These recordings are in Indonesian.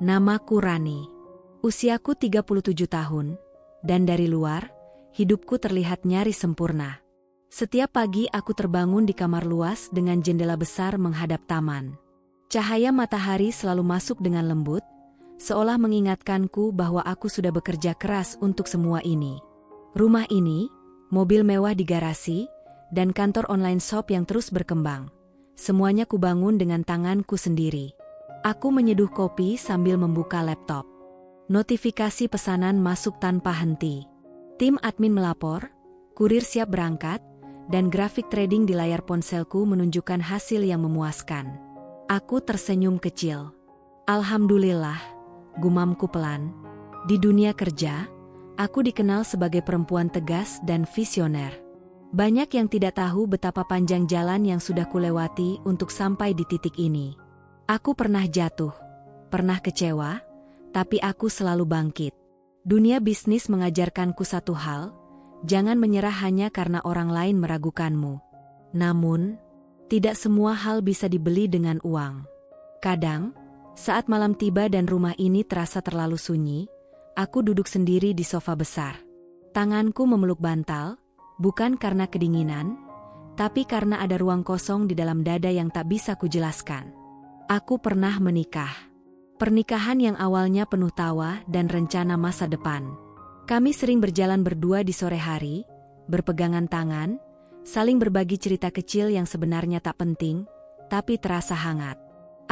Namaku Rani. Usiaku 37 tahun, dan dari luar, hidupku terlihat nyaris sempurna. Setiap pagi aku terbangun di kamar luas dengan jendela besar menghadap taman. Cahaya matahari selalu masuk dengan lembut, seolah mengingatkanku bahwa aku sudah bekerja keras untuk semua ini. Rumah ini, mobil mewah di garasi, dan kantor online shop yang terus berkembang. Semuanya kubangun dengan tanganku sendiri. Aku menyeduh kopi sambil membuka laptop. Notifikasi pesanan masuk tanpa henti. Tim admin melapor, kurir siap berangkat, dan grafik trading di layar ponselku menunjukkan hasil yang memuaskan. Aku tersenyum kecil. Alhamdulillah, gumamku pelan. Di dunia kerja, aku dikenal sebagai perempuan tegas dan visioner. Banyak yang tidak tahu betapa panjang jalan yang sudah kulewati untuk sampai di titik ini. Aku pernah jatuh, pernah kecewa, tapi aku selalu bangkit. Dunia bisnis mengajarkanku satu hal, jangan menyerah hanya karena orang lain meragukanmu. Namun, tidak semua hal bisa dibeli dengan uang. Kadang, saat malam tiba dan rumah ini terasa terlalu sunyi, aku duduk sendiri di sofa besar. Tanganku memeluk bantal, bukan karena kedinginan, tapi karena ada ruang kosong di dalam dada yang tak bisa kujelaskan. Aku pernah menikah. Pernikahan yang awalnya penuh tawa dan rencana masa depan. Kami sering berjalan berdua di sore hari, berpegangan tangan, saling berbagi cerita kecil yang sebenarnya tak penting, tapi terasa hangat.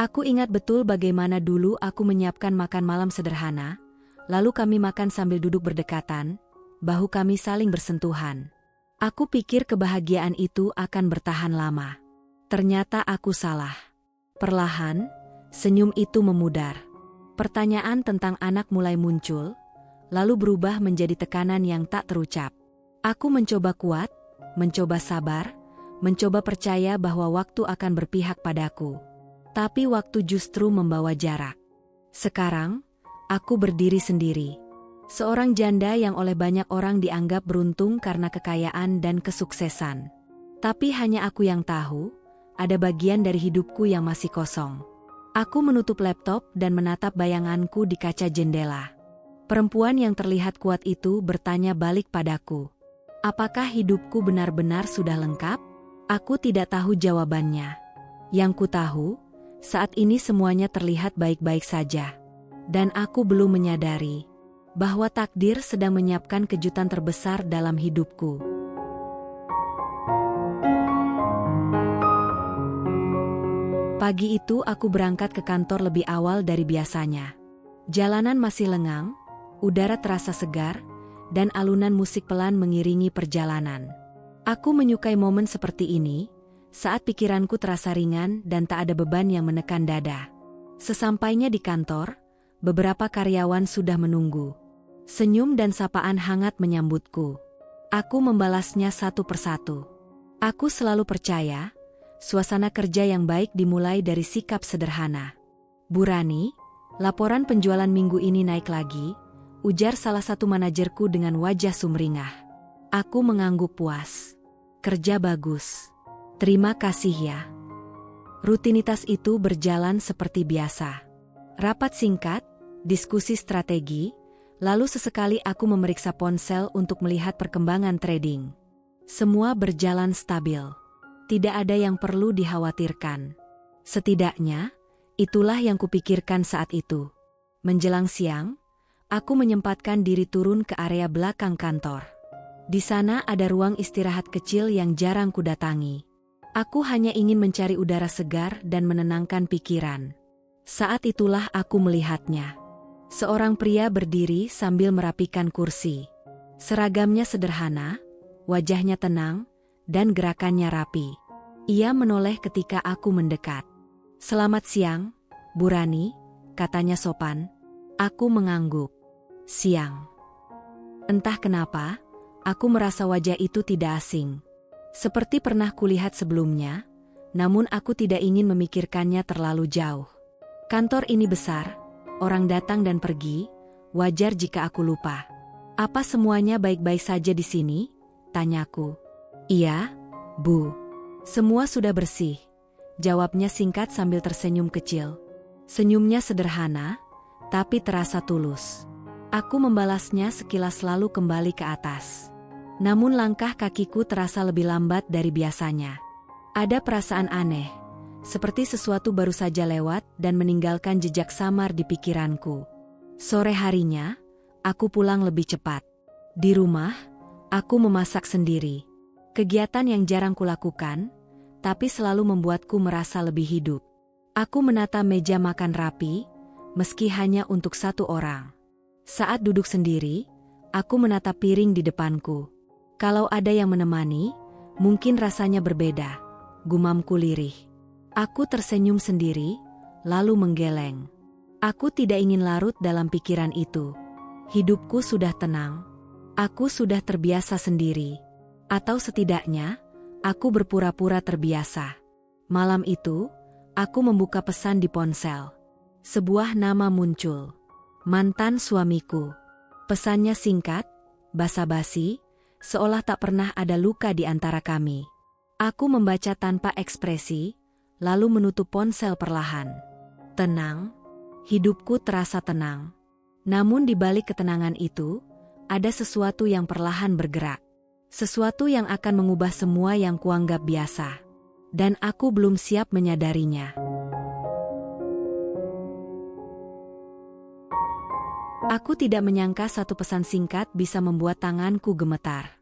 Aku ingat betul bagaimana dulu aku menyiapkan makan malam sederhana, lalu kami makan sambil duduk berdekatan, bahu kami saling bersentuhan. Aku pikir kebahagiaan itu akan bertahan lama. Ternyata aku salah. Perlahan, senyum itu memudar. Pertanyaan tentang anak mulai muncul, lalu berubah menjadi tekanan yang tak terucap. Aku mencoba kuat, mencoba sabar, mencoba percaya bahwa waktu akan berpihak padaku. Tapi waktu justru membawa jarak. Sekarang, aku berdiri sendiri. Seorang janda yang oleh banyak orang dianggap beruntung karena kekayaan dan kesuksesan. Tapi hanya aku yang tahu, ada bagian dari hidupku yang masih kosong. Aku menutup laptop dan menatap bayanganku di kaca jendela. Perempuan yang terlihat kuat itu bertanya balik padaku. Apakah hidupku benar-benar sudah lengkap? Aku tidak tahu jawabannya. Yang ku tahu, saat ini semuanya terlihat baik-baik saja. Dan aku belum menyadari bahwa takdir sedang menyiapkan kejutan terbesar dalam hidupku. Pagi itu aku berangkat ke kantor lebih awal dari biasanya. Jalanan masih lengang, udara terasa segar, dan alunan musik pelan mengiringi perjalanan. Aku menyukai momen seperti ini, saat pikiranku terasa ringan dan tak ada beban yang menekan dada. Sesampainya di kantor, beberapa karyawan sudah menunggu. Senyum dan sapaan hangat menyambutku. Aku membalasnya satu persatu. Aku selalu percaya, suasana kerja yang baik dimulai dari sikap sederhana. Bu Rani, laporan penjualan minggu ini naik lagi, ujar salah satu manajerku dengan wajah sumringah. Aku mengangguk puas. Kerja bagus. Terima kasih ya. Rutinitas itu berjalan seperti biasa. Rapat singkat, diskusi strategi, lalu sesekali aku memeriksa ponsel untuk melihat perkembangan trading. Semua berjalan stabil. Tidak ada yang perlu dikhawatirkan. Setidaknya, itulah yang kupikirkan saat itu. Menjelang siang, aku menyempatkan diri turun ke area belakang kantor. Di sana ada ruang istirahat kecil yang jarang kudatangi. Aku hanya ingin mencari udara segar dan menenangkan pikiran. Saat itulah aku melihatnya. Seorang pria berdiri sambil merapikan kursi. Seragamnya sederhana, wajahnya tenang, dan gerakannya rapi. Ia menoleh ketika aku mendekat. Selamat siang, Bu Rani, katanya sopan. Aku mengangguk. Siang. Entah kenapa, aku merasa wajah itu tidak asing. Seperti pernah kulihat sebelumnya, namun aku tidak ingin memikirkannya terlalu jauh. Kantor ini besar, orang datang dan pergi, wajar jika aku lupa. Apa semuanya baik-baik saja di sini? Tanyaku. Iya, Bu. Semua sudah bersih. Jawabnya singkat sambil tersenyum kecil. Senyumnya sederhana, tapi terasa tulus. Aku membalasnya sekilas lalu kembali ke atas. Namun langkah kakiku terasa lebih lambat dari biasanya. Ada perasaan aneh, seperti sesuatu baru saja lewat dan meninggalkan jejak samar di pikiranku. Sore harinya, aku pulang lebih cepat. Di rumah, aku memasak sendiri. Kegiatan yang jarang kulakukan, tapi selalu membuatku merasa lebih hidup. Aku menata meja makan rapi, meski hanya untuk satu orang. Saat duduk sendiri, aku menatap piring di depanku. Kalau ada yang menemani, mungkin rasanya berbeda. Gumamku lirih. Aku tersenyum sendiri, lalu menggeleng. Aku tidak ingin larut dalam pikiran itu. Hidupku sudah tenang. Aku sudah terbiasa sendiri. Atau setidaknya, aku berpura-pura terbiasa. Malam itu, aku membuka pesan di ponsel. Sebuah nama muncul. Mantan suamiku. Pesannya singkat, basa-basi, seolah tak pernah ada luka di antara kami. Aku membaca tanpa ekspresi, lalu menutup ponsel perlahan. Tenang, hidupku terasa tenang. Namun di balik ketenangan itu, ada sesuatu yang perlahan bergerak. Sesuatu yang akan mengubah semua yang kuanggap biasa. Dan aku belum siap menyadarinya. Aku tidak menyangka satu pesan singkat bisa membuat tanganku gemetar.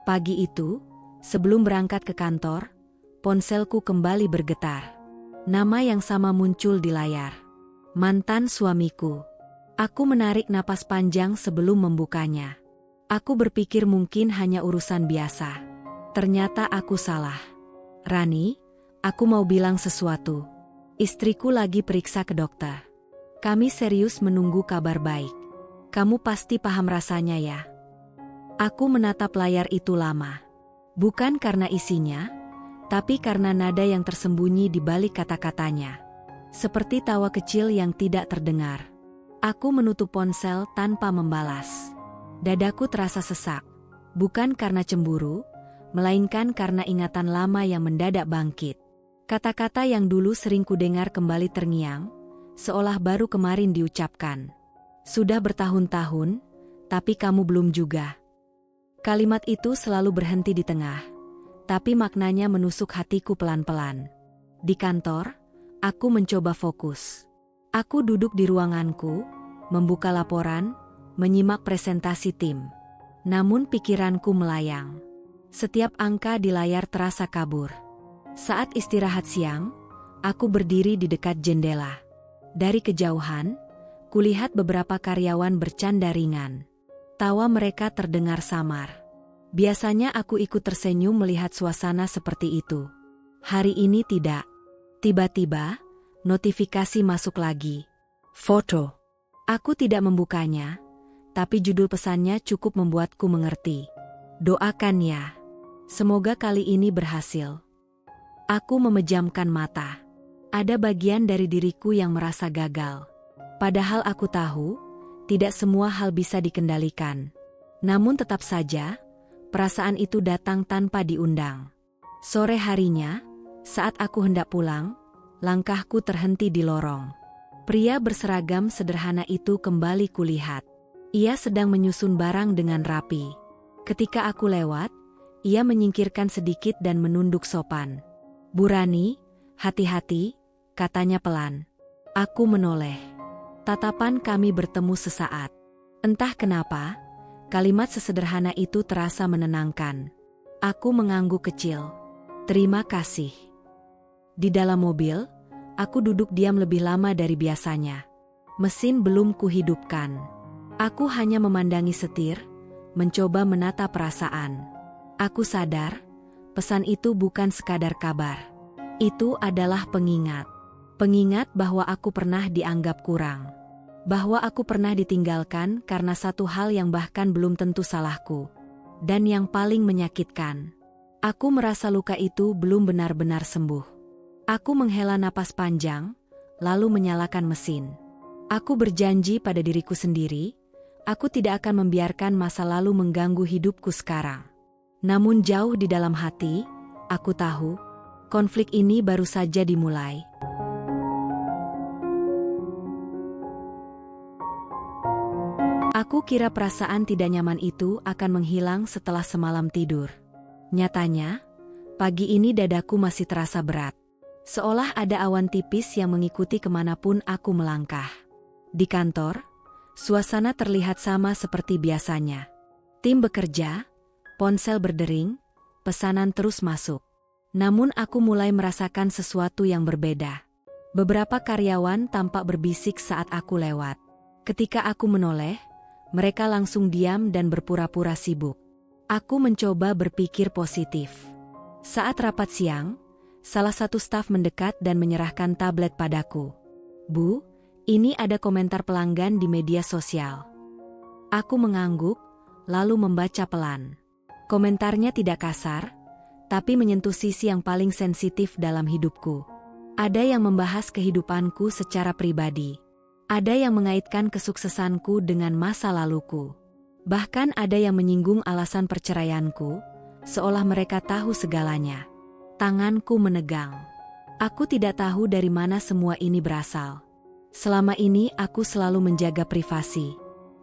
Pagi itu, sebelum berangkat ke kantor, ponselku kembali bergetar. Nama yang sama muncul di layar. Mantan suamiku. Aku menarik napas panjang sebelum membukanya. Aku berpikir mungkin hanya urusan biasa. Ternyata aku salah. Rani, aku mau bilang sesuatu. Istriku lagi periksa ke dokter. Kami serius menunggu kabar baik. Kamu pasti paham rasanya ya. Aku menatap layar itu lama. Bukan karena isinya, tapi karena nada yang tersembunyi di balik kata-katanya. Seperti tawa kecil yang tidak terdengar. Aku menutup ponsel tanpa membalas. Dadaku terasa sesak. Bukan karena cemburu, melainkan karena ingatan lama yang mendadak bangkit. Kata-kata yang dulu sering kudengar kembali terngiang, seolah baru kemarin diucapkan. Sudah bertahun-tahun, tapi kamu belum juga. Kalimat itu selalu berhenti di tengah, tapi maknanya menusuk hatiku pelan-pelan. Di kantor, aku mencoba fokus. Aku duduk di ruanganku, membuka laporan, menyimak presentasi tim. Namun pikiranku melayang. Setiap angka di layar terasa kabur. Saat istirahat siang, aku berdiri di dekat jendela. Dari kejauhan, kulihat beberapa karyawan bercanda ringan. Tawa mereka terdengar samar. Biasanya aku ikut tersenyum melihat suasana seperti itu. Hari ini tidak. Tiba-tiba, notifikasi masuk lagi. Foto. Aku tidak membukanya, tapi judul pesannya cukup membuatku mengerti. Doakan ya. Semoga kali ini berhasil. Aku memejamkan mata. Ada bagian dari diriku yang merasa gagal. Padahal aku tahu, tidak semua hal bisa dikendalikan. Namun tetap saja, perasaan itu datang tanpa diundang. Sore harinya, saat aku hendak pulang, langkahku terhenti di lorong. Pria berseragam sederhana itu kembali kulihat. Ia sedang menyusun barang dengan rapi. Ketika aku lewat, ia menyingkirkan sedikit dan menunduk sopan. Bu Rani, hati-hati, katanya pelan. Aku menoleh. Tatapan kami bertemu sesaat. Entah kenapa, kalimat sesederhana itu terasa menenangkan. Aku mengangguk kecil. Terima kasih. Di dalam mobil, aku duduk diam lebih lama dari biasanya. Mesin belum kuhidupkan. Aku hanya memandangi setir, mencoba menata perasaan. Aku sadar, pesan itu bukan sekadar kabar. Itu adalah pengingat. Pengingat bahwa aku pernah dianggap kurang. Bahwa aku pernah ditinggalkan karena satu hal yang bahkan belum tentu salahku. Dan yang paling menyakitkan, aku merasa luka itu belum benar-benar sembuh. Aku menghela napas panjang, lalu menyalakan mesin. Aku berjanji pada diriku sendiri, aku tidak akan membiarkan masa lalu mengganggu hidupku sekarang. Namun jauh di dalam hati, aku tahu, konflik ini baru saja dimulai. Aku kira perasaan tidak nyaman itu akan menghilang setelah semalam tidur. Nyatanya, pagi ini dadaku masih terasa berat. Seolah ada awan tipis yang mengikuti kemanapun aku melangkah. Di kantor, suasana terlihat sama seperti biasanya. Tim bekerja, ponsel berdering, pesanan terus masuk. Namun aku mulai merasakan sesuatu yang berbeda. Beberapa karyawan tampak berbisik saat aku lewat. Ketika aku menoleh, mereka langsung diam dan berpura-pura sibuk. Aku mencoba berpikir positif. Saat rapat siang, salah satu staf mendekat dan menyerahkan tablet padaku. "Bu, ini ada komentar pelanggan di media sosial." Aku mengangguk, lalu membaca pelan. Komentarnya tidak kasar, tapi menyentuh sisi yang paling sensitif dalam hidupku. Ada yang membahas kehidupanku secara pribadi. Ada yang mengaitkan kesuksesanku dengan masa laluku. Bahkan ada yang menyinggung alasan perceraianku, seolah mereka tahu segalanya. Tanganku menegang. Aku tidak tahu dari mana semua ini berasal. Selama ini aku selalu menjaga privasi.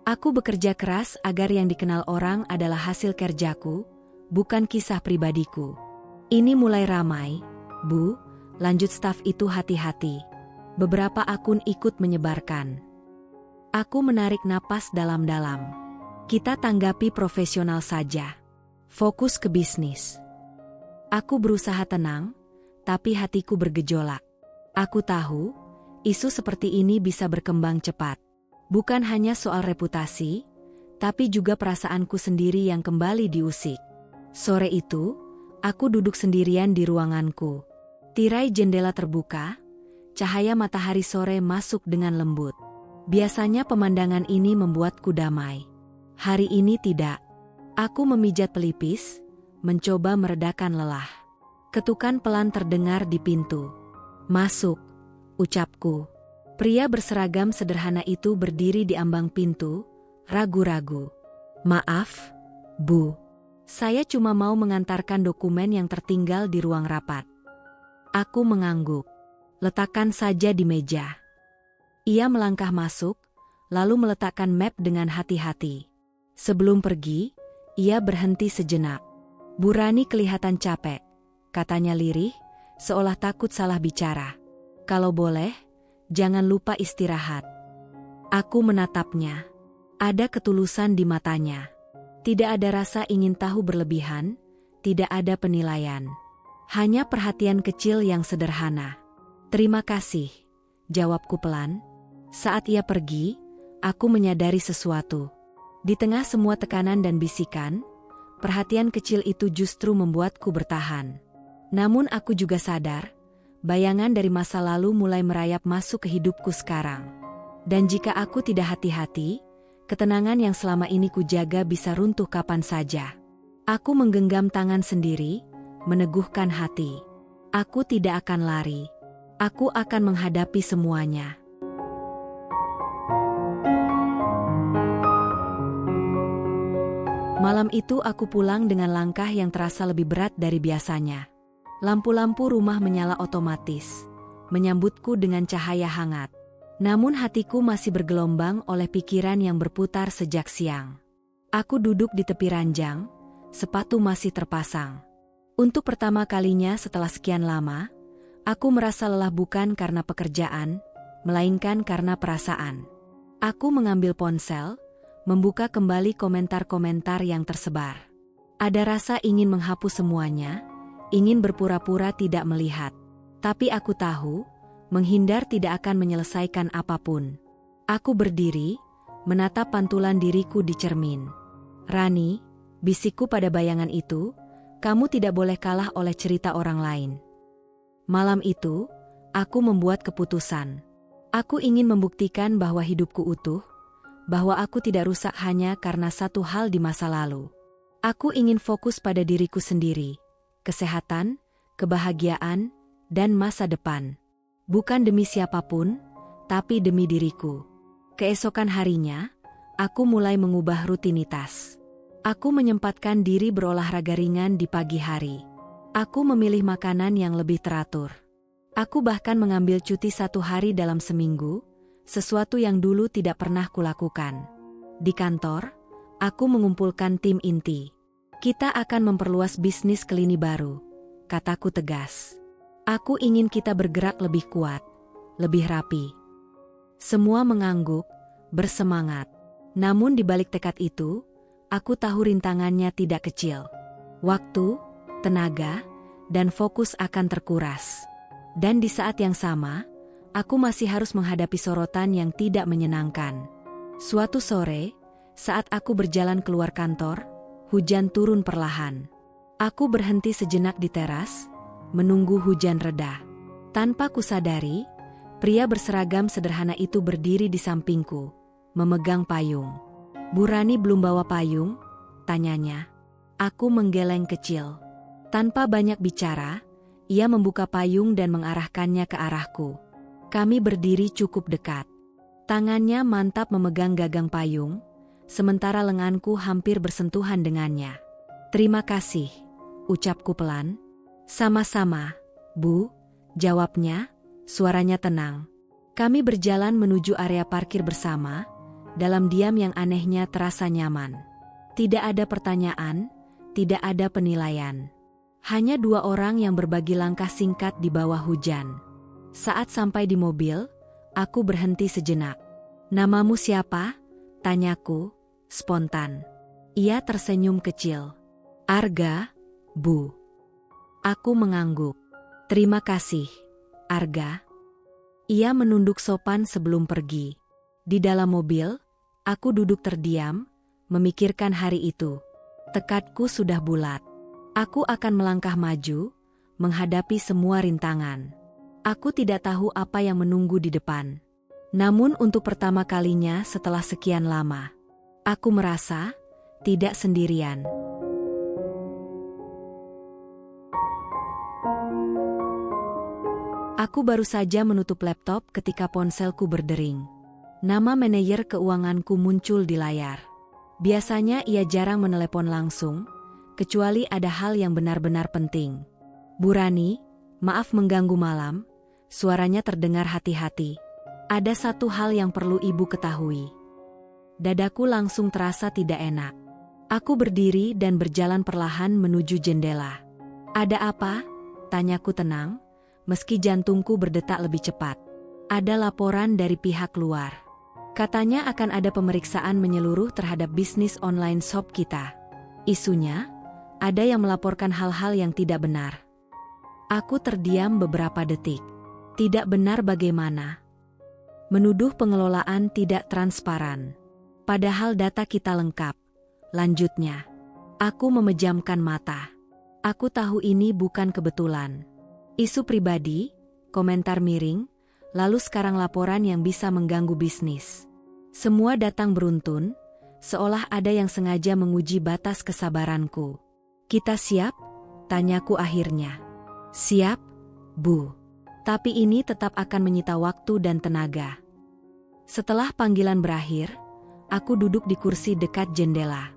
Aku bekerja keras agar yang dikenal orang adalah hasil kerjaku, bukan kisah pribadiku. "Ini mulai ramai, Bu," lanjut staf itu hati-hati. Beberapa akun ikut menyebarkan. Aku menarik napas dalam-dalam. Kita tanggapi profesional saja. Fokus ke bisnis. Aku berusaha tenang, tapi hatiku bergejolak. Aku tahu, isu seperti ini bisa berkembang cepat. Bukan hanya soal reputasi, tapi juga perasaanku sendiri yang kembali diusik. Sore itu, aku duduk sendirian di ruanganku. Tirai jendela terbuka, cahaya matahari sore masuk dengan lembut. Biasanya pemandangan ini membuatku damai. Hari ini tidak. Aku memijat pelipis, mencoba meredakan lelah. Ketukan pelan terdengar di pintu. "Masuk," ucapku. Pria berseragam sederhana itu berdiri di ambang pintu, ragu-ragu. "Maaf, Bu. Saya cuma mau mengantarkan dokumen yang tertinggal di ruang rapat." Aku mengangguk. "Letakkan saja di meja." Ia melangkah masuk, lalu meletakkan map dengan hati-hati. Sebelum pergi, ia berhenti sejenak. "Bu Rani kelihatan capek," katanya lirih, seolah takut salah bicara. "Kalau boleh, jangan lupa istirahat." Aku menatapnya. Ada ketulusan di matanya. Tidak ada rasa ingin tahu berlebihan, tidak ada penilaian. Hanya perhatian kecil yang sederhana. "Terima kasih," jawabku pelan. Saat ia pergi, aku menyadari sesuatu. Di tengah semua tekanan dan bisikan, perhatian kecil itu justru membuatku bertahan. Namun aku juga sadar, bayangan dari masa lalu mulai merayap masuk ke hidupku sekarang. Dan jika aku tidak hati-hati, ketenangan yang selama ini kujaga bisa runtuh kapan saja. Aku menggenggam tangan sendiri, meneguhkan hati. Aku tidak akan lari. Aku akan menghadapi semuanya. Malam itu aku pulang dengan langkah yang terasa lebih berat dari biasanya. Lampu-lampu rumah menyala otomatis, menyambutku dengan cahaya hangat. Namun hatiku masih bergelombang oleh pikiran yang berputar sejak siang. Aku duduk di tepi ranjang, sepatu masih terpasang. Untuk pertama kalinya setelah sekian lama, aku merasa lelah bukan karena pekerjaan, melainkan karena perasaan. Aku mengambil ponsel, membuka kembali komentar-komentar yang tersebar. Ada rasa ingin menghapus semuanya, ingin berpura-pura tidak melihat. Tapi aku tahu, menghindar tidak akan menyelesaikan apapun. Aku berdiri, menatap pantulan diriku di cermin. "Rani," bisikku pada bayangan itu, "kamu tidak boleh kalah oleh cerita orang lain." Malam itu, aku membuat keputusan. Aku ingin membuktikan bahwa hidupku utuh, bahwa aku tidak rusak hanya karena satu hal di masa lalu. Aku ingin fokus pada diriku sendiri, kesehatan, kebahagiaan, dan masa depan. Bukan demi siapapun, tapi demi diriku. Keesokan harinya, aku mulai mengubah rutinitas. Aku menyempatkan diri berolahraga ringan di pagi hari. Aku memilih makanan yang lebih teratur. Aku bahkan mengambil cuti 1 hari dalam seminggu, sesuatu yang dulu tidak pernah kulakukan. Di kantor, aku mengumpulkan tim inti. Kita akan memperluas bisnis ke lini baru, kataku tegas. Aku ingin kita bergerak lebih kuat, lebih rapi. Semua mengangguk, bersemangat. Namun di balik tekad itu, aku tahu rintangannya tidak kecil. Waktu, tenaga, dan fokus akan terkuras. Dan di saat yang sama, aku masih harus menghadapi sorotan yang tidak menyenangkan. Suatu sore, saat aku berjalan keluar kantor, hujan turun perlahan. Aku berhenti sejenak di teras, menunggu hujan reda. Tanpa kusadari, pria berseragam sederhana itu berdiri di sampingku, memegang payung. "Bu Rani belum bawa payung?" tanyanya. Aku menggeleng kecil. Tanpa banyak bicara, ia membuka payung dan mengarahkannya ke arahku. Kami berdiri cukup dekat. Tangannya mantap memegang gagang payung, sementara lenganku hampir bersentuhan dengannya. "Terima kasih," ucapku pelan. "Sama-sama, Bu," jawabnya, suaranya tenang. Kami berjalan menuju area parkir bersama, dalam diam yang anehnya terasa nyaman. Tidak ada pertanyaan, tidak ada penilaian. Hanya dua orang yang berbagi langkah singkat di bawah hujan. Saat sampai di mobil, aku berhenti sejenak. "Namamu siapa?" tanyaku, spontan. Ia tersenyum kecil. "Arga, Bu." Aku mengangguk. "Terima kasih, Arga." Ia menunduk sopan sebelum pergi. Di dalam mobil, aku duduk terdiam, memikirkan hari itu. Tekadku sudah bulat. Aku akan melangkah maju, menghadapi semua rintangan. Aku tidak tahu apa yang menunggu di depan. Namun untuk pertama kalinya setelah sekian lama, aku merasa tidak sendirian. Aku baru saja menutup laptop ketika ponselku berdering. Nama manajer keuanganku muncul di layar. Biasanya ia jarang menelepon langsung, kecuali ada hal yang benar-benar penting. "Bu Rani, maaf mengganggu malam," suaranya terdengar hati-hati. "Ada satu hal yang perlu Ibu ketahui." Dadaku langsung terasa tidak enak. Aku berdiri dan berjalan perlahan menuju jendela. "Ada apa?" tanyaku tenang, meski jantungku berdetak lebih cepat. "Ada laporan dari pihak luar. Katanya akan ada pemeriksaan menyeluruh terhadap bisnis online shop kita. Isunya, ada yang melaporkan hal-hal yang tidak benar." Aku terdiam beberapa detik. Tidak benar bagaimana? Menuduh pengelolaan tidak transparan. Padahal data kita lengkap. Lanjutnya. Aku memejamkan mata. Aku tahu ini bukan kebetulan. Isu pribadi, komentar miring, lalu sekarang laporan yang bisa mengganggu bisnis. Semua datang beruntun, seolah ada yang sengaja menguji batas kesabaranku. "Kita siap?" tanyaku akhirnya. "Siap, Bu. Tapi ini tetap akan menyita waktu dan tenaga." Setelah panggilan berakhir, aku duduk di kursi dekat jendela.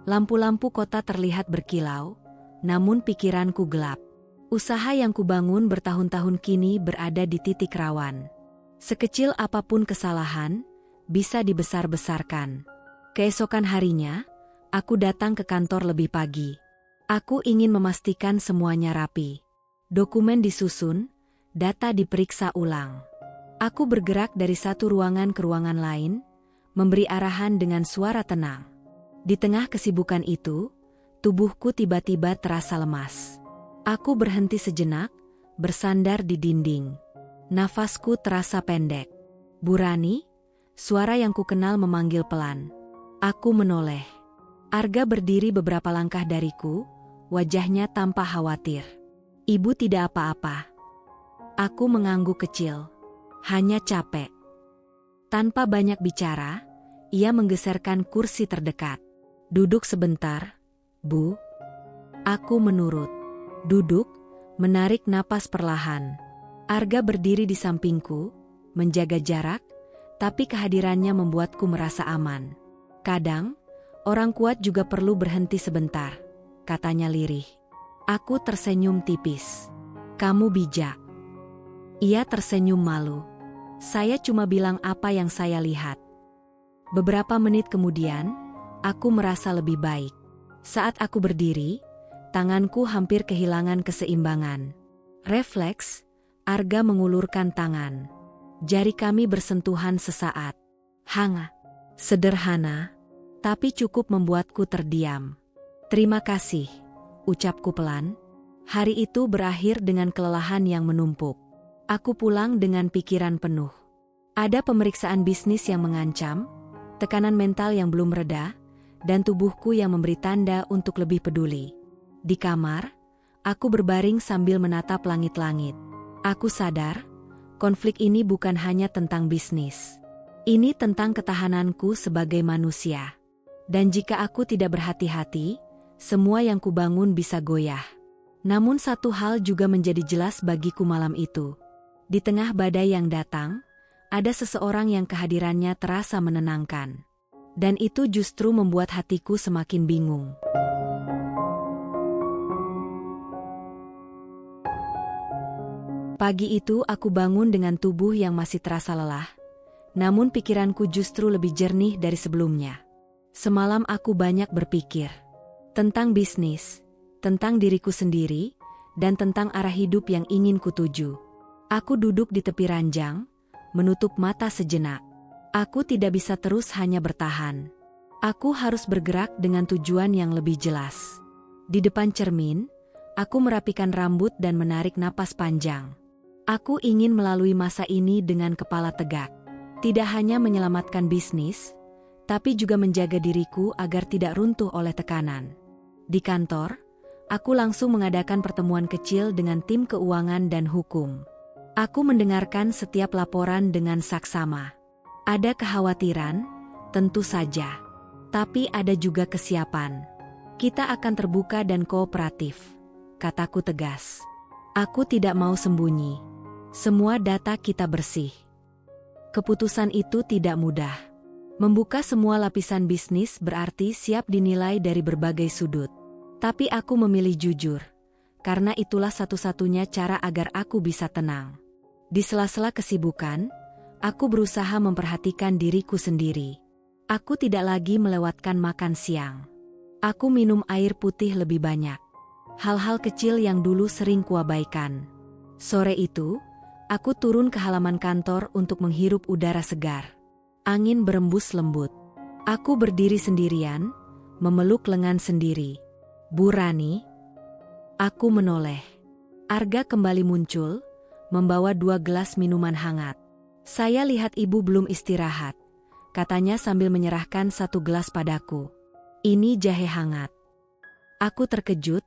Lampu-lampu kota terlihat berkilau, namun pikiranku gelap. Usaha yang kubangun bertahun-tahun kini berada di titik rawan. Sekecil apapun kesalahan, bisa dibesar-besarkan. Keesokan harinya, aku datang ke kantor lebih pagi. Aku ingin memastikan semuanya rapi. Dokumen disusun, data diperiksa ulang. Aku bergerak dari satu ruangan ke ruangan lain, memberi arahan dengan suara tenang. Di tengah kesibukan itu, tubuhku tiba-tiba terasa lemas. Aku berhenti sejenak, bersandar di dinding. Nafasku terasa pendek. "Bu Rani?" Suara yang kukenal memanggil pelan. Aku menoleh. Arga berdiri beberapa langkah dariku, wajahnya tanpa khawatir. "Ibu tidak apa-apa." Aku mengangguk kecil. "Hanya capek." Tanpa banyak bicara, ia menggeserkan kursi terdekat. "Duduk sebentar, Bu." Aku menurut. Duduk, menarik napas perlahan. Arga berdiri di sampingku, menjaga jarak, tapi kehadirannya membuatku merasa aman. "Kadang, orang kuat juga perlu berhenti sebentar," katanya lirih. Aku tersenyum tipis. "Kamu bijak." Ia tersenyum malu. "Saya cuma bilang apa yang saya lihat." Beberapa menit kemudian, aku merasa lebih baik. Saat aku berdiri, tanganku hampir kehilangan keseimbangan. Refleks, Arga mengulurkan tangan. Jari kami bersentuhan sesaat. Hangat, sederhana, tapi cukup membuatku terdiam. "Terima kasih," ucapku pelan. Hari itu berakhir dengan kelelahan yang menumpuk. Aku pulang dengan pikiran penuh. Ada pemeriksaan bisnis yang mengancam, tekanan mental yang belum reda, dan tubuhku yang memberi tanda untuk lebih peduli. Di kamar, aku berbaring sambil menatap langit-langit. Aku sadar, konflik ini bukan hanya tentang bisnis. Ini tentang ketahananku sebagai manusia. Dan jika aku tidak berhati-hati, semua yang kubangun bisa goyah. Namun satu hal juga menjadi jelas bagiku malam itu. Di tengah badai yang datang, ada seseorang yang kehadirannya terasa menenangkan. Dan itu justru membuat hatiku semakin bingung. Pagi itu aku bangun dengan tubuh yang masih terasa lelah, namun pikiranku justru lebih jernih dari sebelumnya. Semalam aku banyak berpikir tentang bisnis, tentang diriku sendiri, dan tentang arah hidup yang ingin kutuju. Aku duduk di tepi ranjang, menutup mata sejenak. Aku tidak bisa terus hanya bertahan. Aku harus bergerak dengan tujuan yang lebih jelas. Di depan cermin, aku merapikan rambut dan menarik napas panjang. Aku ingin melalui masa ini dengan kepala tegak. Tidak hanya menyelamatkan bisnis, tapi juga menjaga diriku agar tidak runtuh oleh tekanan. Di kantor, aku langsung mengadakan pertemuan kecil dengan tim keuangan dan hukum. Aku mendengarkan setiap laporan dengan saksama. Ada kekhawatiran, tentu saja. Tapi ada juga kesiapan. Kita akan terbuka dan kooperatif, kataku tegas. Aku tidak mau sembunyi. Semua data kita bersih. Keputusan itu tidak mudah. Membuka semua lapisan bisnis berarti siap dinilai dari berbagai sudut. Tapi aku memilih jujur, karena itulah satu-satunya cara agar aku bisa tenang. Di sela-sela kesibukan, aku berusaha memperhatikan diriku sendiri. Aku tidak lagi melewatkan makan siang. Aku minum air putih lebih banyak. Hal-hal kecil yang dulu sering kuabaikan. Sore itu, aku turun ke halaman kantor untuk menghirup udara segar. Angin berembus lembut. Aku berdiri sendirian, memeluk lengan sendiri. "Bu Rani?" Aku menoleh. Arga kembali muncul, membawa 2 gelas minuman hangat. "Saya lihat ibu belum istirahat," katanya sambil menyerahkan 1 gelas padaku. "Ini jahe hangat." Aku terkejut,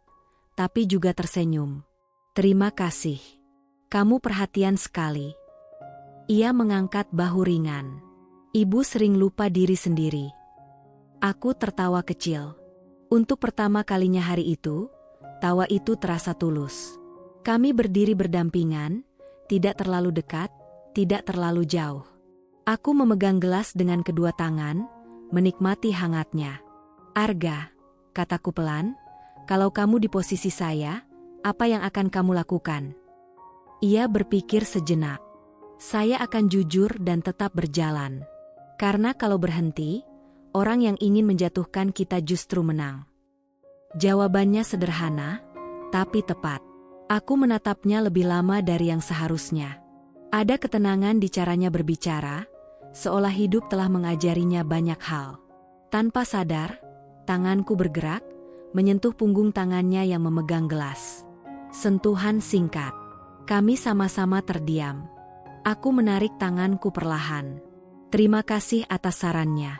tapi juga tersenyum. "Terima kasih. Kamu perhatian sekali." Ia mengangkat bahu ringan. "Ibu sering lupa diri sendiri." Aku tertawa kecil. Untuk pertama kalinya hari itu, tawa itu terasa tulus. Kami berdiri berdampingan, tidak terlalu dekat, tidak terlalu jauh. Aku memegang gelas dengan kedua tangan, menikmati hangatnya. "Arga," kataku pelan, "kalau kamu di posisi saya, apa yang akan kamu lakukan?" Ia berpikir sejenak. "Saya akan jujur dan tetap berjalan. Karena kalau berhenti, orang yang ingin menjatuhkan kita justru menang." Jawabannya sederhana, tapi tepat. Aku menatapnya lebih lama dari yang seharusnya. Ada ketenangan di caranya berbicara, seolah hidup telah mengajarinya banyak hal. Tanpa sadar, tanganku bergerak, menyentuh punggung tangannya yang memegang gelas. Sentuhan singkat. Kami sama-sama terdiam. Aku menarik tanganku perlahan. "Terima kasih atas sarannya."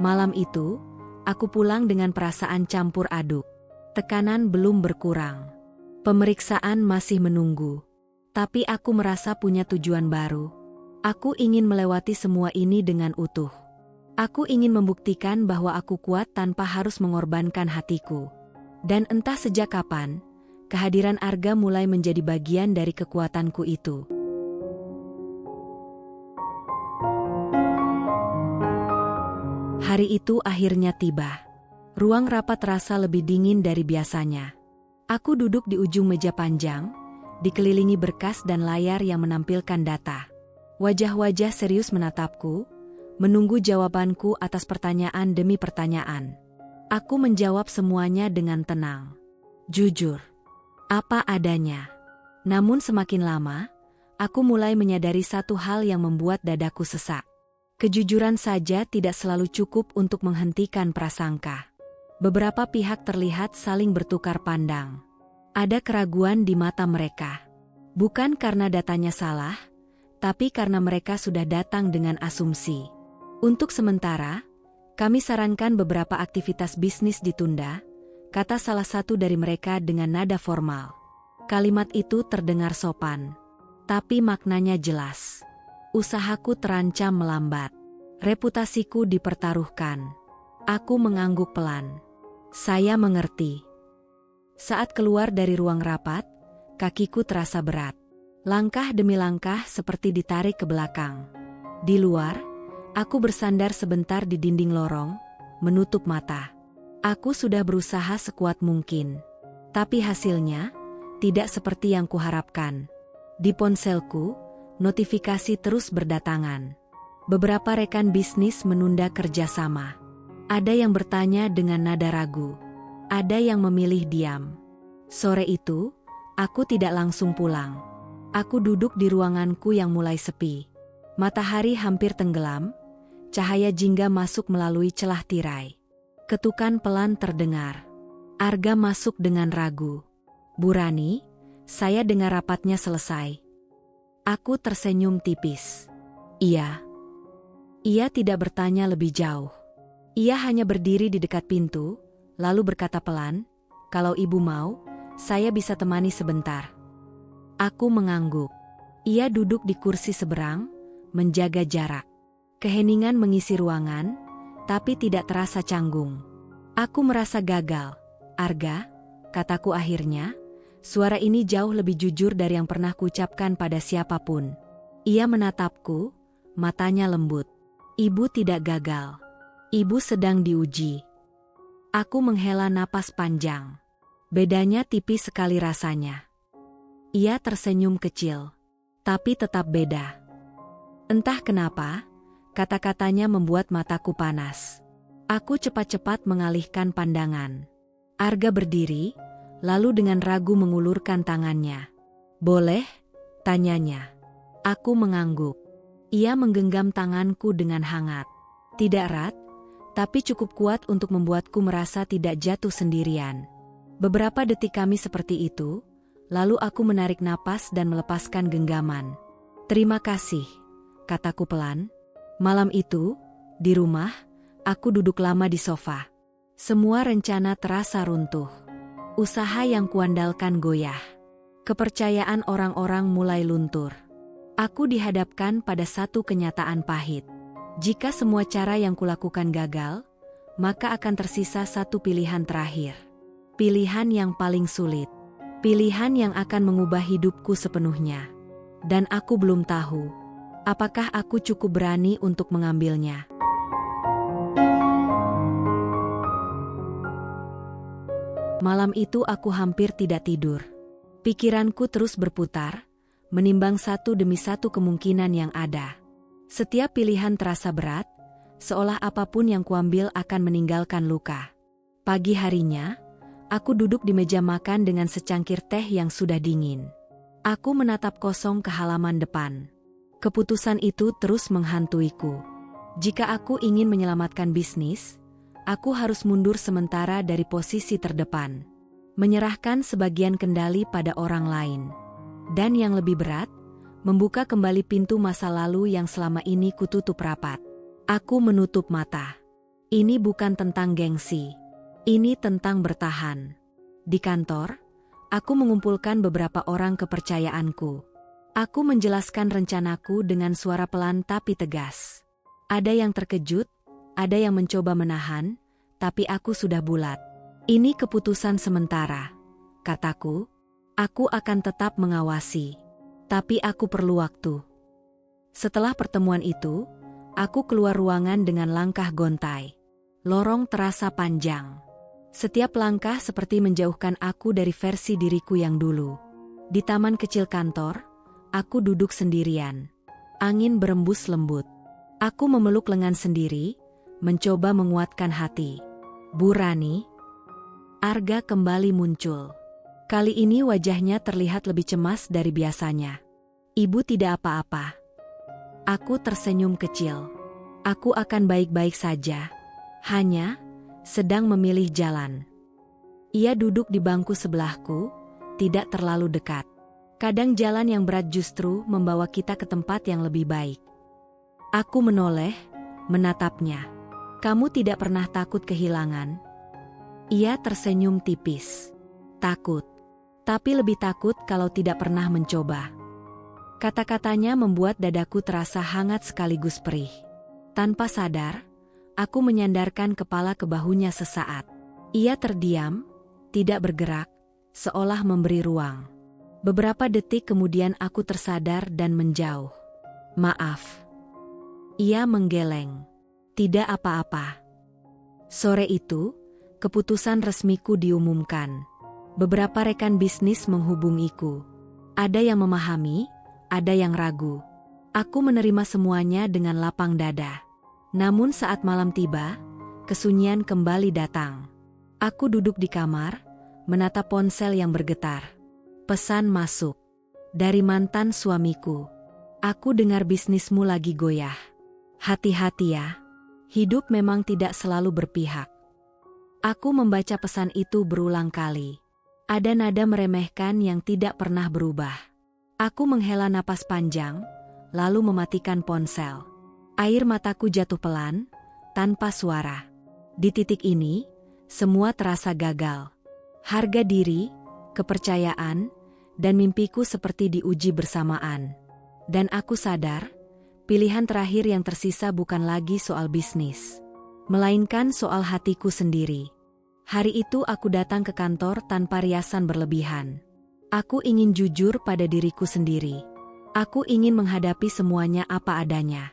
Malam itu, aku pulang dengan perasaan campur aduk. Tekanan belum berkurang. Pemeriksaan masih menunggu. Tapi aku merasa punya tujuan baru. Aku ingin melewati semua ini dengan utuh. Aku ingin membuktikan bahwa aku kuat tanpa harus mengorbankan hatiku. Dan entah sejak kapan, kehadiran Arga mulai menjadi bagian dari kekuatanku itu. Hari itu akhirnya tiba. Ruang rapat terasa lebih dingin dari biasanya. Aku duduk di ujung meja panjang, dikelilingi berkas dan layar yang menampilkan data. Wajah-wajah serius menatapku, menunggu jawabanku atas pertanyaan demi pertanyaan. Aku menjawab semuanya dengan tenang. Jujur. Apa adanya. Namun semakin lama, aku mulai menyadari satu hal yang membuat dadaku sesak. Kejujuran saja tidak selalu cukup untuk menghentikan prasangka. Beberapa pihak terlihat saling bertukar pandang. Ada keraguan di mata mereka. Bukan karena datanya salah, tapi karena mereka sudah datang dengan asumsi. Untuk sementara, kami sarankan beberapa aktivitas bisnis ditunda, kata salah satu dari mereka dengan nada formal. Kalimat itu terdengar sopan, tapi maknanya jelas. Usahaku terancam melambat. Reputasiku dipertaruhkan. Aku mengangguk pelan. Saya mengerti. Saat keluar dari ruang rapat, kakiku terasa berat. Langkah demi langkah seperti ditarik ke belakang. Di luar, aku bersandar sebentar di dinding lorong, menutup mata. Aku sudah berusaha sekuat mungkin. Tapi hasilnya, tidak seperti yang kuharapkan. Di ponselku, notifikasi terus berdatangan. Beberapa rekan bisnis menunda kerjasama. Ada yang bertanya dengan nada ragu. Ada yang memilih diam. Sore itu, aku tidak langsung pulang. Aku duduk di ruanganku yang mulai sepi. Matahari hampir tenggelam. Cahaya jingga masuk melalui celah tirai. Ketukan pelan terdengar. Arga masuk dengan ragu. Bu Rani, saya dengar rapatnya selesai. Aku tersenyum tipis. Iya. Ia tidak bertanya lebih jauh. Ia hanya berdiri di dekat pintu, lalu berkata pelan, kalau ibu mau, saya bisa temani sebentar. Aku mengangguk. Ia duduk di kursi seberang, menjaga jarak. Keheningan mengisi ruangan, tapi tidak terasa canggung. Aku merasa gagal. Arga, kataku akhirnya, suara ini jauh lebih jujur dari yang pernah kuucapkan pada siapapun. Ia menatapku, matanya lembut. Ibu tidak gagal. Ibu sedang diuji. Aku menghela napas panjang. Bedanya tipis sekali rasanya. Ia tersenyum kecil, tapi tetap beda. Entah kenapa, kata-katanya membuat mataku panas. Aku cepat-cepat mengalihkan pandangan. Arga berdiri, lalu dengan ragu mengulurkan tangannya. Boleh? Tanyanya. Aku mengangguk. Ia menggenggam tanganku dengan hangat. Tidak erat, tapi cukup kuat untuk membuatku merasa tidak jatuh sendirian. Beberapa detik kami seperti itu, lalu aku menarik napas dan melepaskan genggaman. Terima kasih, kataku pelan. Malam itu, di rumah, aku duduk lama di sofa. Semua rencana terasa runtuh. Usaha yang kuandalkan goyah. Kepercayaan orang-orang mulai luntur. Aku dihadapkan pada satu kenyataan pahit. Jika semua cara yang kulakukan gagal, maka akan tersisa satu pilihan terakhir. Pilihan yang paling sulit. Pilihan yang akan mengubah hidupku sepenuhnya. Dan aku belum tahu, apakah aku cukup berani untuk mengambilnya. Malam itu aku hampir tidak tidur. Pikiranku terus berputar, menimbang satu demi satu kemungkinan yang ada. Setiap pilihan terasa berat, seolah apapun yang kuambil akan meninggalkan luka. Pagi harinya, aku duduk di meja makan dengan secangkir teh yang sudah dingin. Aku menatap kosong ke halaman depan. Keputusan itu terus menghantuiku. Jika aku ingin menyelamatkan bisnis, aku harus mundur sementara dari posisi terdepan. Menyerahkan sebagian kendali pada orang lain. Dan yang lebih berat, membuka kembali pintu masa lalu yang selama ini kututup rapat. Aku menutup mata. Ini bukan tentang gengsi. Ini tentang bertahan. Di kantor, aku mengumpulkan beberapa orang kepercayaanku. Aku menjelaskan rencanaku dengan suara pelan tapi tegas. Ada yang terkejut, ada yang mencoba menahan, tapi aku sudah bulat. Ini keputusan sementara, kataku. Aku akan tetap mengawasi, tapi aku perlu waktu. Setelah pertemuan itu, aku keluar ruangan dengan langkah gontai. Lorong terasa panjang. Setiap langkah seperti menjauhkan aku dari versi diriku yang dulu. Di taman kecil kantor, aku duduk sendirian. Angin berembus lembut. Aku memeluk lengan sendiri, mencoba menguatkan hati. Bu Rani. Arga kembali muncul. Kali ini wajahnya terlihat lebih cemas dari biasanya. Ibu tidak apa-apa. Aku tersenyum kecil. Aku akan baik-baik saja. Hanya sedang memilih jalan. Ia duduk di bangku sebelahku, tidak terlalu dekat. Kadang jalan yang berat justru membawa kita ke tempat yang lebih baik. Aku menoleh, menatapnya. Kamu tidak pernah takut kehilangan? Ia tersenyum tipis. Takut. Tapi lebih takut kalau tidak pernah mencoba. Kata-katanya membuat dadaku terasa hangat sekaligus perih. Tanpa sadar, aku menyandarkan kepala ke bahunya sesaat. Ia terdiam, tidak bergerak, seolah memberi ruang. Beberapa detik kemudian aku tersadar dan menjauh. Maaf. Ia menggeleng. Tidak apa-apa. Sore itu, keputusan resmiku diumumkan. Beberapa rekan bisnis menghubungiku. Ada yang memahami, ada yang ragu. Aku menerima semuanya dengan lapang dada. Namun saat malam tiba, kesunyian kembali datang. Aku duduk di kamar, menatap ponsel yang bergetar. Pesan masuk. Dari mantan suamiku. Aku dengar bisnismu lagi goyah. Hati-hati ya. Hidup memang tidak selalu berpihak. Aku membaca pesan itu berulang kali. Ada nada meremehkan yang tidak pernah berubah. Aku menghela napas panjang, lalu mematikan ponsel. Air mataku jatuh pelan, tanpa suara. Di titik ini, semua terasa gagal. Harga diri, kepercayaan, dan mimpiku seperti diuji bersamaan. Dan aku sadar, pilihan terakhir yang tersisa bukan lagi soal bisnis, melainkan soal hatiku sendiri. Hari itu aku datang ke kantor tanpa riasan berlebihan. Aku ingin jujur pada diriku sendiri. Aku ingin menghadapi semuanya apa adanya.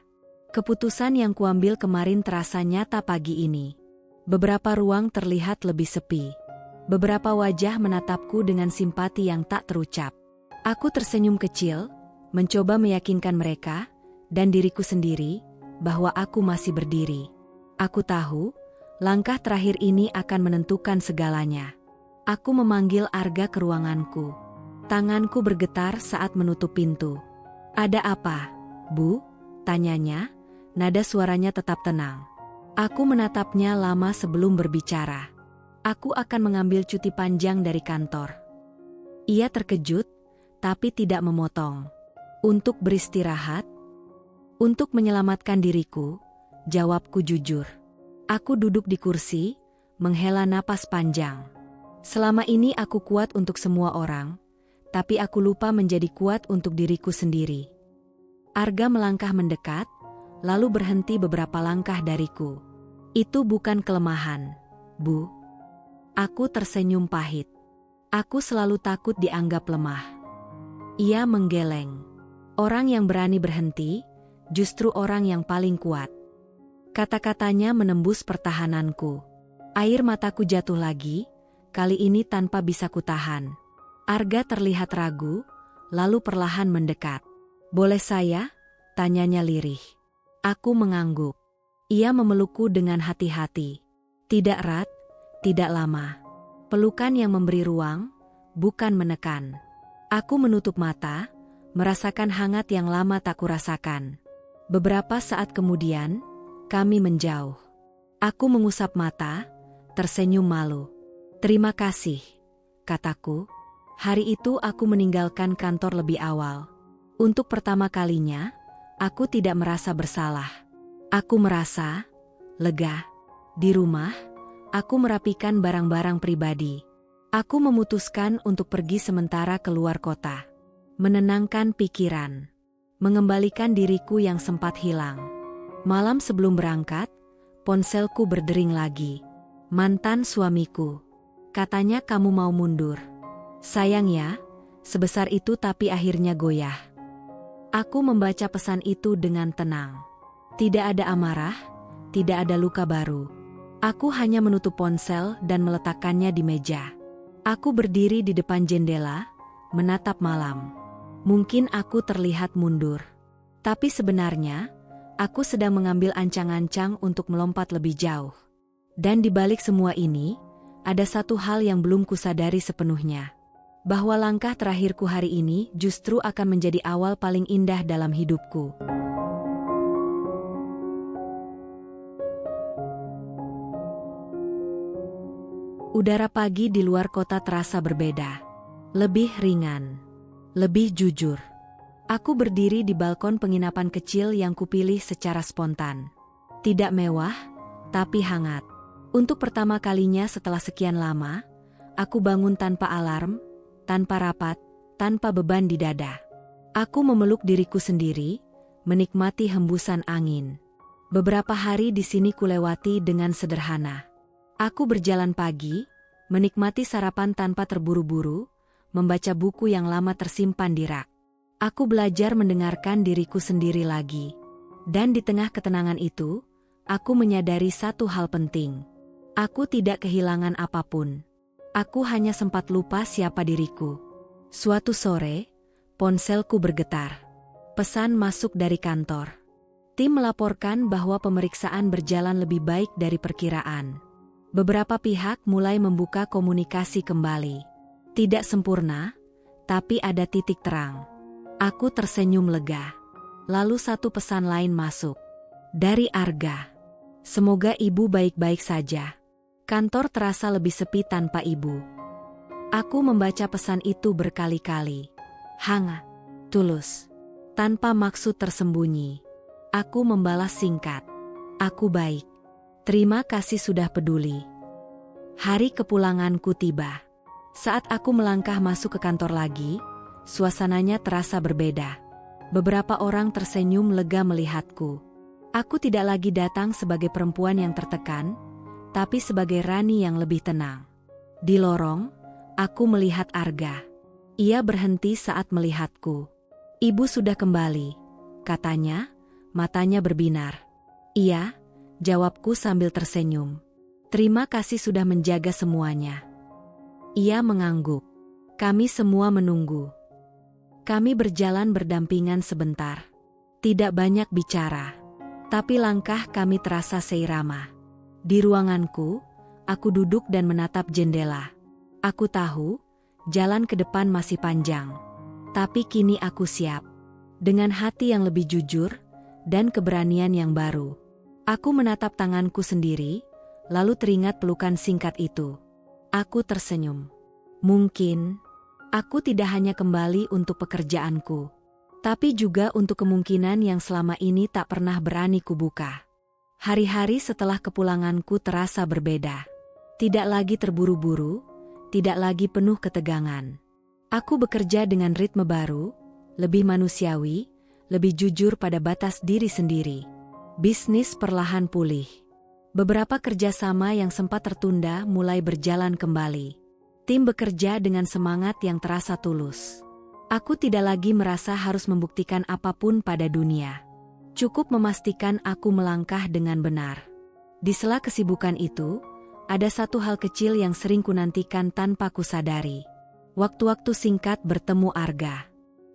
Keputusan yang kuambil kemarin terasa nyata pagi ini. Beberapa ruang terlihat lebih sepi. Beberapa wajah menatapku dengan simpati yang tak terucap. Aku tersenyum kecil, mencoba meyakinkan mereka, dan diriku sendiri, bahwa aku masih berdiri. Aku tahu, langkah terakhir ini akan menentukan segalanya. Aku memanggil Arga ke ruanganku. Tanganku bergetar saat menutup pintu. Ada apa, Bu? Tanyanya, nada suaranya tetap tenang. Aku menatapnya lama sebelum berbicara. Aku akan mengambil cuti panjang dari kantor. Ia terkejut, tapi tidak memotong. Untuk beristirahat? Untuk menyelamatkan diriku, jawabku jujur. Aku duduk di kursi, menghela napas panjang. Selama ini aku kuat untuk semua orang, tapi aku lupa menjadi kuat untuk diriku sendiri. Arga melangkah mendekat, lalu berhenti beberapa langkah dariku. Itu bukan kelemahan, Bu. Aku tersenyum pahit. Aku selalu takut dianggap lemah. Ia menggeleng. Orang yang berani berhenti, justru orang yang paling kuat. Kata-katanya menembus pertahananku. Air mataku jatuh lagi, kali ini tanpa bisa kutahan. Arga terlihat ragu, lalu perlahan mendekat. Boleh saya? Tanyanya lirih. Aku mengangguk. Ia memelukku dengan hati-hati. Tidak erat, tidak lama. Pelukan yang memberi ruang, bukan menekan. Aku menutup mata, merasakan hangat yang lama tak kurasakan. Beberapa saat kemudian, kami menjauh. Aku mengusap mata, tersenyum malu. Terima kasih, kataku. Hari itu aku meninggalkan kantor lebih awal. Untuk pertama kalinya, aku tidak merasa bersalah. Aku merasa lega. Di rumah, aku merapikan barang-barang pribadi. Aku memutuskan untuk pergi sementara keluar kota. Menenangkan pikiran. Mengembalikan diriku yang sempat hilang. Malam sebelum berangkat, ponselku berdering lagi. Mantan suamiku. Katanya kamu mau mundur. Sayang ya, sebesar itu tapi akhirnya goyah. Aku membaca pesan itu dengan tenang. Tidak ada amarah, tidak ada luka baru. Aku hanya menutup ponsel dan meletakkannya di meja. Aku berdiri di depan jendela, menatap malam. Mungkin aku terlihat mundur. Tapi sebenarnya, Aku sedang mengambil ancang-ancang untuk melompat lebih jauh. Dan di balik semua ini, ada satu hal yang belum kusadari sepenuhnya. Bahwa langkah terakhirku hari ini justru akan menjadi awal paling indah dalam hidupku. Udara pagi di luar kota terasa berbeda. Lebih ringan. Lebih jujur. Aku berdiri di balkon penginapan kecil yang kupilih secara spontan. Tidak mewah, tapi hangat. Untuk pertama kalinya setelah sekian lama, aku bangun tanpa alarm, tanpa rapat, tanpa beban di dada. Aku memeluk diriku sendiri, menikmati hembusan angin. Beberapa hari di sini kulewati dengan sederhana. Aku berjalan pagi, menikmati sarapan tanpa terburu-buru, membaca buku yang lama tersimpan di rak. Aku belajar mendengarkan diriku sendiri lagi. Dan di tengah ketenangan itu, aku menyadari satu hal penting. Aku tidak kehilangan apapun. Aku hanya sempat lupa siapa diriku. Suatu sore, ponselku bergetar. Pesan masuk dari kantor. Tim melaporkan bahwa pemeriksaan berjalan lebih baik dari perkiraan. Beberapa pihak mulai membuka komunikasi kembali. Tidak sempurna, tapi ada titik terang. Aku tersenyum lega. Lalu satu pesan lain masuk. Dari Arga. Semoga ibu baik-baik saja. Kantor terasa lebih sepi tanpa ibu. Aku membaca pesan itu berkali-kali. Hangat, tulus, tanpa maksud tersembunyi. Aku membalas singkat. Aku baik. Terima kasih sudah peduli. Hari kepulanganku tiba. Saat aku melangkah masuk ke kantor lagi, suasananya terasa berbeda. Beberapa orang tersenyum lega melihatku. Aku tidak lagi datang sebagai perempuan yang tertekan, tapi sebagai Rani yang lebih tenang. Di lorong, aku melihat Arga. Ia berhenti saat melihatku. Ibu sudah kembali, katanya, matanya berbinar. Iya, jawabku sambil tersenyum. Terima kasih sudah menjaga semuanya. Ia mengangguk. Kami semua menunggu. Kami berjalan berdampingan sebentar. Tidak banyak bicara, tapi langkah kami terasa seirama. Di ruanganku, aku duduk dan menatap jendela. Aku tahu, jalan ke depan masih panjang. Tapi kini aku siap. Dengan hati yang lebih jujur, dan keberanian yang baru. Aku menatap tanganku sendiri, lalu teringat pelukan singkat itu. Aku tersenyum. Mungkin aku tidak hanya kembali untuk pekerjaanku, tapi juga untuk kemungkinan yang selama ini tak pernah berani kubuka. Hari-hari setelah kepulanganku terasa berbeda. Tidak lagi terburu-buru, tidak lagi penuh ketegangan. Aku bekerja dengan ritme baru, lebih manusiawi, lebih jujur pada batas diri sendiri. Bisnis perlahan pulih. Beberapa kerjasama yang sempat tertunda mulai berjalan kembali. Tim bekerja dengan semangat yang terasa tulus. Aku tidak lagi merasa harus membuktikan apapun pada dunia. Cukup memastikan aku melangkah dengan benar. Di sela kesibukan itu, ada satu hal kecil yang sering kunantikan tanpa kusadari. Waktu-waktu singkat bertemu Arga.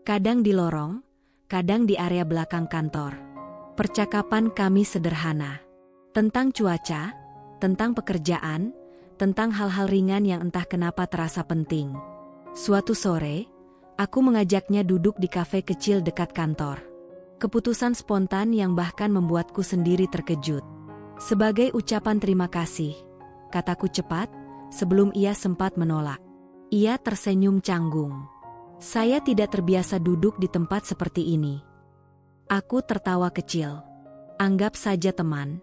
Kadang di lorong, kadang di area belakang kantor. Percakapan kami sederhana. Tentang cuaca, tentang pekerjaan, tentang hal-hal ringan yang entah kenapa terasa penting. Suatu sore, aku mengajaknya duduk di kafe kecil dekat kantor. Keputusan spontan yang bahkan membuatku sendiri terkejut. Sebagai ucapan terima kasih, kataku cepat, sebelum ia sempat menolak. Ia tersenyum canggung. Saya tidak terbiasa duduk di tempat seperti ini. Aku tertawa kecil. Anggap saja teman.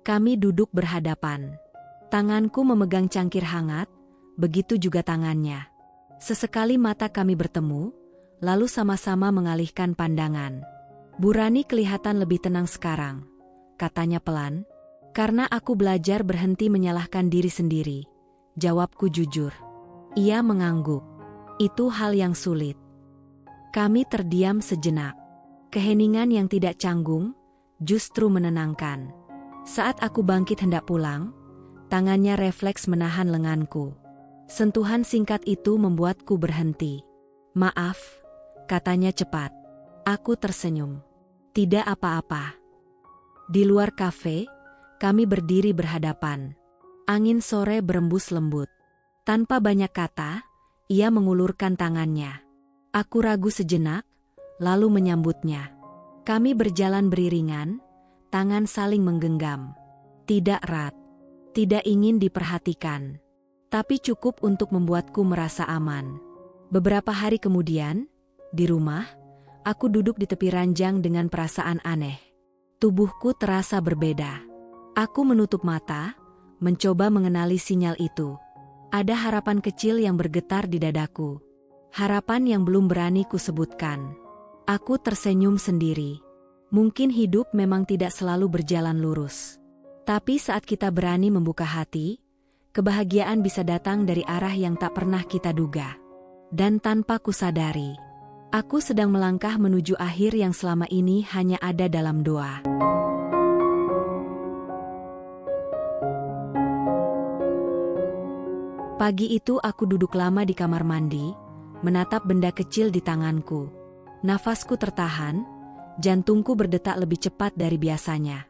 Kami duduk berhadapan. Tanganku memegang cangkir hangat, begitu juga tangannya. Sesekali mata kami bertemu, lalu sama-sama mengalihkan pandangan. Bu Rani kelihatan lebih tenang sekarang, katanya pelan. Karena aku belajar berhenti menyalahkan diri sendiri. Jawabku jujur. Ia mengangguk. Itu hal yang sulit. Kami terdiam sejenak. Keheningan yang tidak canggung, justru menenangkan. Saat aku bangkit hendak pulang, tangannya refleks menahan lenganku. Sentuhan singkat itu membuatku berhenti. Maaf, katanya cepat. Aku tersenyum. Tidak apa-apa. Di luar kafe, kami berdiri berhadapan. Angin sore berembus lembut. Tanpa banyak kata, ia mengulurkan tangannya. Aku ragu sejenak, lalu menyambutnya. Kami berjalan beriringan, tangan saling menggenggam. Tidak erat, tidak ingin diperhatikan, tapi cukup untuk membuatku merasa aman. Beberapa hari kemudian, di rumah, aku duduk di tepi ranjang dengan perasaan aneh. Tubuhku terasa berbeda. Aku menutup mata, mencoba mengenali sinyal itu. Ada harapan kecil yang bergetar di dadaku. Harapan yang belum berani kusebutkan. Aku tersenyum sendiri. Mungkin hidup memang tidak selalu berjalan lurus. Tapi saat kita berani membuka hati, kebahagiaan bisa datang dari arah yang tak pernah kita duga. Dan tanpa kusadari, aku sedang melangkah menuju akhir yang selama ini hanya ada dalam doa. Pagi itu aku duduk lama di kamar mandi, menatap benda kecil di tanganku. Nafasku tertahan, jantungku berdetak lebih cepat dari biasanya.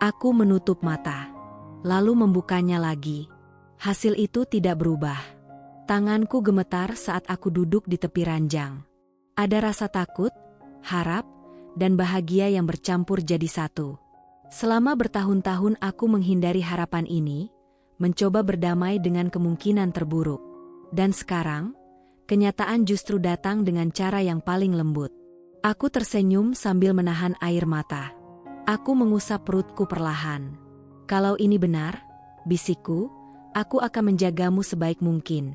Aku menutup mata, lalu membukanya lagi. Hasil itu tidak berubah. Tanganku gemetar saat aku duduk di tepi ranjang. Ada rasa takut, harap, dan bahagia yang bercampur jadi satu. Selama bertahun-tahun aku menghindari harapan ini, mencoba berdamai dengan kemungkinan terburuk. Dan sekarang, kenyataan justru datang dengan cara yang paling lembut. Aku tersenyum sambil menahan air mata. Aku mengusap perutku perlahan. Kalau ini benar, bisikku, aku akan menjagamu sebaik mungkin.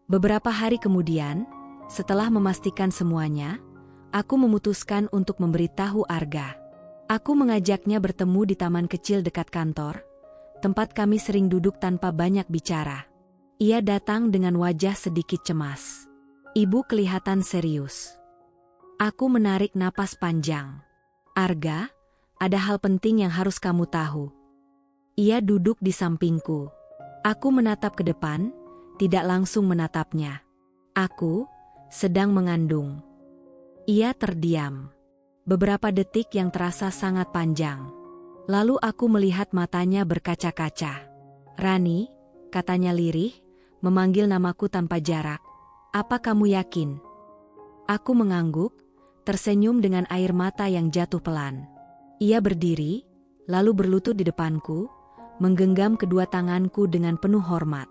Beberapa hari kemudian, setelah memastikan semuanya, aku memutuskan untuk memberitahu Arga. Aku mengajaknya bertemu di taman kecil dekat kantor, tempat kami sering duduk tanpa banyak bicara. Ia datang dengan wajah sedikit cemas. Ibu kelihatan serius. Aku menarik napas panjang. Arga, ada hal penting yang harus kamu tahu. Ia duduk di sampingku. Aku menatap ke depan, tidak langsung menatapnya. Aku sedang mengandung. Ia terdiam. Beberapa detik yang terasa sangat panjang. Lalu aku melihat matanya berkaca-kaca. Rani, katanya lirih, memanggil namaku tanpa jarak. Apa kamu yakin? Aku mengangguk, tersenyum dengan air mata yang jatuh pelan. Ia berdiri, lalu berlutut di depanku, menggenggam kedua tanganku dengan penuh hormat.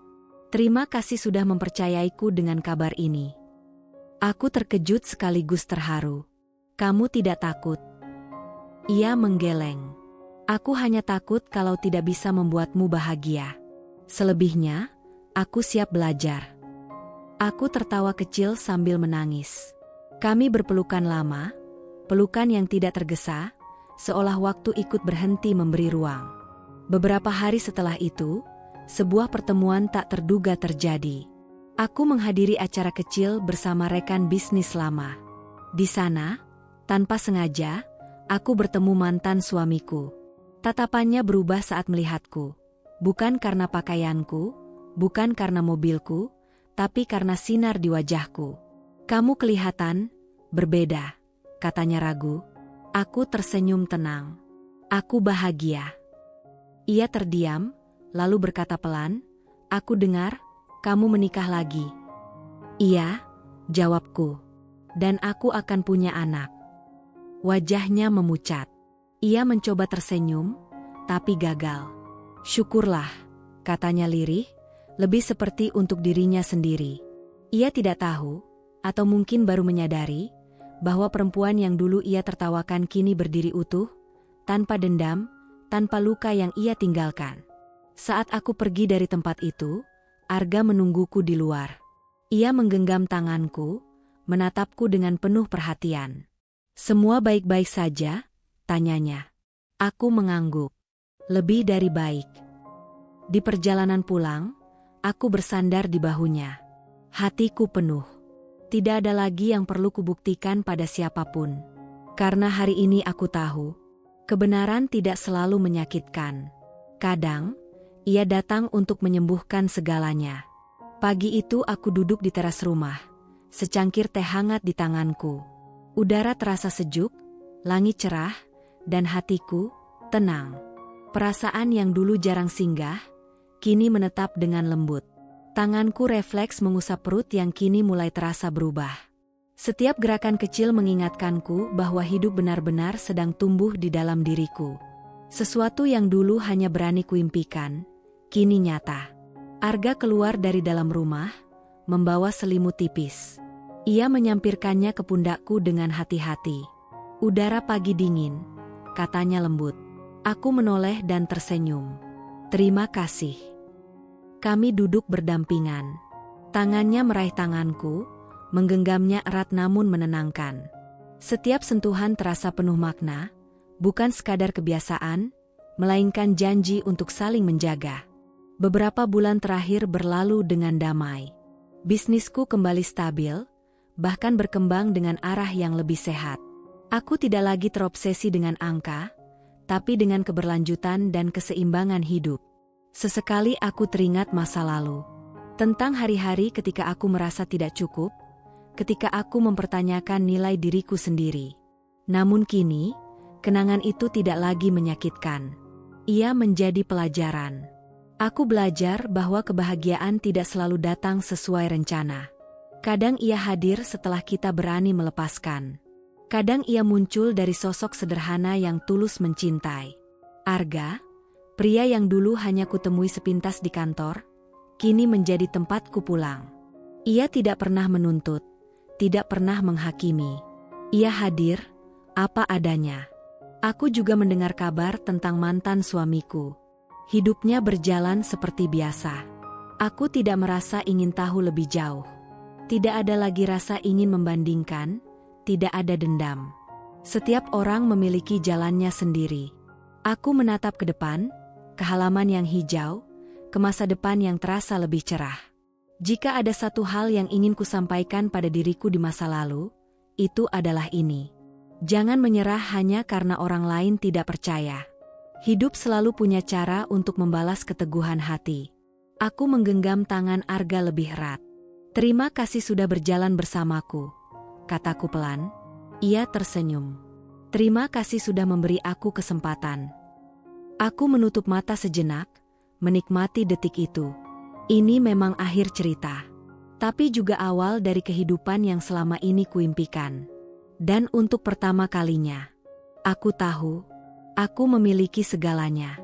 Terima kasih sudah mempercayaiku dengan kabar ini. Aku terkejut sekaligus terharu. Kamu tidak takut? Ia menggeleng. Aku hanya takut kalau tidak bisa membuatmu bahagia. Selebihnya, aku siap belajar. Aku tertawa kecil sambil menangis. Kami berpelukan lama, pelukan yang tidak tergesa, seolah waktu ikut berhenti memberi ruang. Beberapa hari setelah itu, sebuah pertemuan tak terduga terjadi. Aku menghadiri acara kecil bersama rekan bisnis lama. Di sana, tanpa sengaja, aku bertemu mantan suamiku. Tatapannya berubah saat melihatku. Bukan karena pakaianku, bukan karena mobilku, tapi karena sinar di wajahku. Kamu kelihatan berbeda, katanya ragu. Aku tersenyum tenang. Aku bahagia. Ia terdiam, lalu berkata pelan, aku dengar, kamu menikah lagi. Iya, jawabku. Dan aku akan punya anak. Wajahnya memucat. Ia mencoba tersenyum, tapi gagal. Syukurlah, katanya lirih, lebih seperti untuk dirinya sendiri. Ia tidak tahu, atau mungkin baru menyadari, bahwa perempuan yang dulu ia tertawakan kini berdiri utuh, tanpa dendam, tanpa luka yang ia tinggalkan. Saat aku pergi dari tempat itu, Arga menungguku di luar. Ia menggenggam tanganku, menatapku dengan penuh perhatian. Semua baik-baik saja? Tanyanya. Aku mengangguk. Lebih dari baik. Di perjalanan pulang, aku bersandar di bahunya. Hatiku penuh. Tidak ada lagi yang perlu kubuktikan pada siapapun. Karena hari ini aku tahu, kebenaran tidak selalu menyakitkan. Kadang, ia datang untuk menyembuhkan segalanya. Pagi itu aku duduk di teras rumah, secangkir teh hangat di tanganku. Udara terasa sejuk, langit cerah, dan hatiku tenang. Perasaan yang dulu jarang singgah, kini menetap dengan lembut. Tanganku refleks mengusap perut yang kini mulai terasa berubah. Setiap gerakan kecil mengingatkanku bahwa hidup benar-benar sedang tumbuh di dalam diriku. Sesuatu yang dulu hanya berani kuimpikan, kini nyata. Arga keluar dari dalam rumah, membawa selimut tipis. Ia menyampirkannya ke pundakku dengan hati-hati. "Udara pagi dingin," katanya lembut. Aku menoleh dan tersenyum. "Terima kasih." Kami duduk berdampingan. Tangannya meraih tanganku, menggenggamnya erat namun menenangkan. Setiap sentuhan terasa penuh makna, bukan sekadar kebiasaan, melainkan janji untuk saling menjaga. Beberapa bulan terakhir berlalu dengan damai. Bisnisku kembali stabil, bahkan berkembang dengan arah yang lebih sehat. Aku tidak lagi terobsesi dengan angka, tapi dengan keberlanjutan dan keseimbangan hidup. Sesekali aku teringat masa lalu. Tentang hari-hari ketika aku merasa tidak cukup, ketika aku mempertanyakan nilai diriku sendiri. Namun kini, kenangan itu tidak lagi menyakitkan. Ia menjadi pelajaran. Aku belajar bahwa kebahagiaan tidak selalu datang sesuai rencana. Kadang ia hadir setelah kita berani melepaskan. Kadang ia muncul dari sosok sederhana yang tulus mencintai. Arga, pria yang dulu hanya kutemui sepintas di kantor, kini menjadi tempatku pulang. Ia tidak pernah menuntut, tidak pernah menghakimi. Ia hadir, apa adanya. Aku juga mendengar kabar tentang mantan suamiku. Hidupnya berjalan seperti biasa. Aku tidak merasa ingin tahu lebih jauh. Tidak ada lagi rasa ingin membandingkan, tidak ada dendam. Setiap orang memiliki jalannya sendiri. Aku menatap ke depan, ke halaman yang hijau, ke masa depan yang terasa lebih cerah. Jika ada satu hal yang ingin kusampaikan pada diriku di masa lalu, itu adalah ini. Jangan menyerah hanya karena orang lain tidak percaya. Hidup selalu punya cara untuk membalas keteguhan hati. Aku menggenggam tangan Arga lebih erat. "Terima kasih sudah berjalan bersamaku," kataku pelan. Ia tersenyum. "Terima kasih sudah memberi aku kesempatan." Aku menutup mata sejenak, menikmati detik itu. Ini memang akhir cerita, tapi juga awal dari kehidupan yang selama ini kuimpikan. Dan untuk pertama kalinya, aku tahu, aku memiliki segalanya.